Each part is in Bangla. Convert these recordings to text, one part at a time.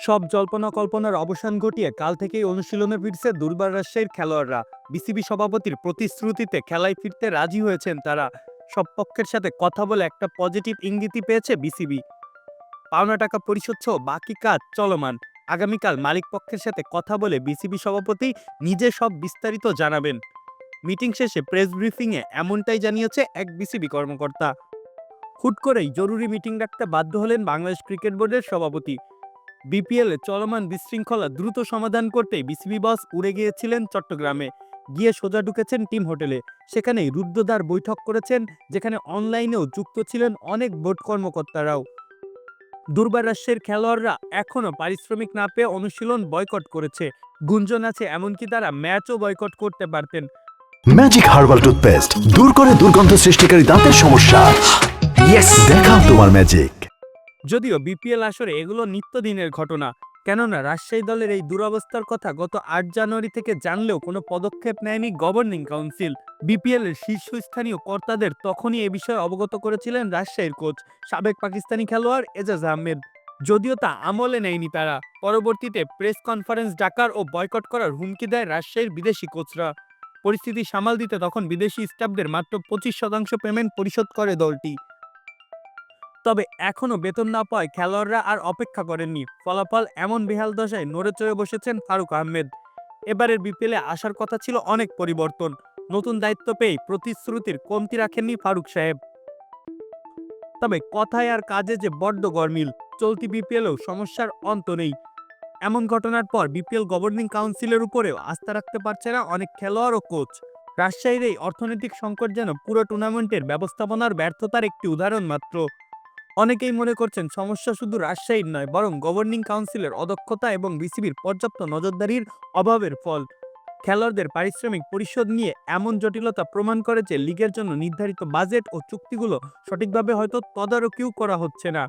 সব জল্পনা কল্পনার অবসান ঘটিয়ে কাল থেকেই অনুশীলনে ফিরছে দুর্বার রাজশাহীর খেলোয়াড়রা। বিসিবি সভাপতির প্রতিশ্রুতিতে খেলায় ফিরতে রাজি হয়েছেন তারা। সব পক্ষের সাথে কথা বলে একটা পজিটিভ ইঙ্গিতই পেয়েছে বিসিবি। পাওনা টাকা পরিশোধ সহ বাকি কাজ চলমান। আগামীকাল মালিক পক্ষের সাথে কথা বলে বিসিবি সভাপতি নিজে সব বিস্তারিত জানাবেন। মিটিং শেষে প্রেস ব্রিফিংয়ে এমনটাই জানিয়েছে এক বিসিবি কর্মকর্তা। হুট করেই জরুরি মিটিং ডাকতে বাধ্য হলেন বাংলাদেশ ক্রিকেট বোর্ডের সভাপতি। বিপিএল এ চলমান বিশৃঙ্খলা দ্রুত সমাধান করতেই বিসিবি বস উড়ে গিয়েছিলেন চট্টগ্রামে। গিয়ে সোজা ঢুকেছেন টিম হোটেলে। সেখানেই রুদ্ধদ্বার বৈঠক করেছেন, যেখানে অনলাইনেও যুক্ত ছিলেন অনেক বোর্ড কর্মকর্তারাও। দুর্বার রাজশাহীর খেলোয়াড়রা এখনও পারিশ্রমিক না পেয়ে অনুশীলন বয়কট করেছে। গুঞ্জন আছে এমনকি তারা ম্যাচও বয়কট করতে পারতেন। ম্যাজিক হার্বাল টুথপেস্ট দূর করে দুর্গন্ধ সৃষ্টিকারী দাঁতের সমস্যা। ইয়েস, দেখাও তোমার ম্যাজিক। যদিও বিপিএল আসরে এগুলো নিত্যদিনের ঘটনা, কেননা রাজশাহী দলের এই দুরবস্থার কথা গত ৮ জানুয়ারি থেকে জানলেও কোনো পদক্ষেপ নেয়নি গভর্নিং কাউন্সিল। বিপিএল এর শীর্ষস্থানীয় কর্তাদের তখনই এ বিষয়ে অবগত করেছিলেন রাজশাহীর কোচ সাবেক পাকিস্তানি খেলোয়াড় এজাজ আহমেদ। যদিও তা আমলে নেয়নি তারা। পরবর্তীতে প্রেস কনফারেন্স ডাকার ও বয়কট করার হুমকি দেয় রাজশাহীর বিদেশি কোচরা। পরিস্থিতি সামাল দিতে তখন বিদেশি স্টাফদের মাত্র 25% পেমেন্ট পরিশোধ করে দলটি। তবে এখনো বেতন না পাওয়ায় খেলোয়াড়রা আর অপেক্ষা করেননি। ফলাফল এমন বেহাল দশায় নড়ে চড়ে বসেছেন ফারুক আহমেদ। এবারের বিপিএলে আসার কথা ছিল অনেক পরিবর্তন। নতুন দায়িত্ব পেয়ে প্রতিশ্রুতির কমতি রাখেননি ফারুক সাহেব। তবে কথায় আর কাজে যে বড্ড গরমিল। চলতি বিপিএলেও সমস্যার অন্ত নেই। এমন ঘটনার পর বিপিএল গভর্নিং কাউন্সিলের উপরেও আস্থা রাখতে পারছে না অনেক খেলোয়াড় ও কোচ। রাজশাহীর এই অর্থনৈতিক সংকট যেন পুরো টুর্নামেন্টের ব্যবস্থাপনার ব্যর্থতার একটি উদাহরণ মাত্র। অনেকেই মনে করছেন সমস্যা শুধু রাজশাহীর নয়, বরং গভর্নিং কাউন্সিলের অদক্ষতা এবং বিসিবির পর্যাপ্ত নজরদারির অভাবের ফল। খেলোয়াড়দের পারিশ্রমিক পরিশোধ নিয়ে এমন জটিলতা প্রমাণ করে যে লিগের জন্য নির্ধারিত বাজেট ও চুক্তিগুলো সঠিকভাবে হয়তো তদারকিও করা হচ্ছে না।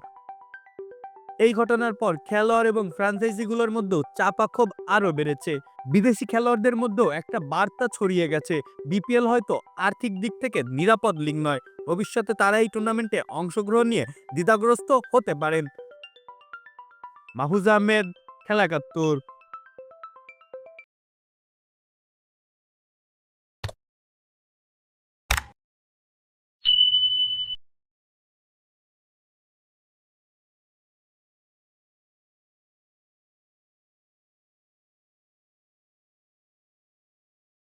এই ঘটনার পর খেলোয়াড় এবং ফ্র্যাঞ্চাইজিগুলোর মধ্যেও চাপা ক্ষোভ আরও বেড়েছে। বিদেশি খেলোয়াড়দের মধ্যেও একটা বার্তা ছড়িয়ে গেছে, বিপিএল হয়তো আর্থিক দিক থেকে নিরাপদ লিগ নয়। ভবিষ্যতে তারা এই টুর্নামেন্টে অংশগ্রহণ নিয়ে দ্বিধাগ্রস্ত হতে পারেন। মাহফুজ আহমেদ, খেলা ৭১।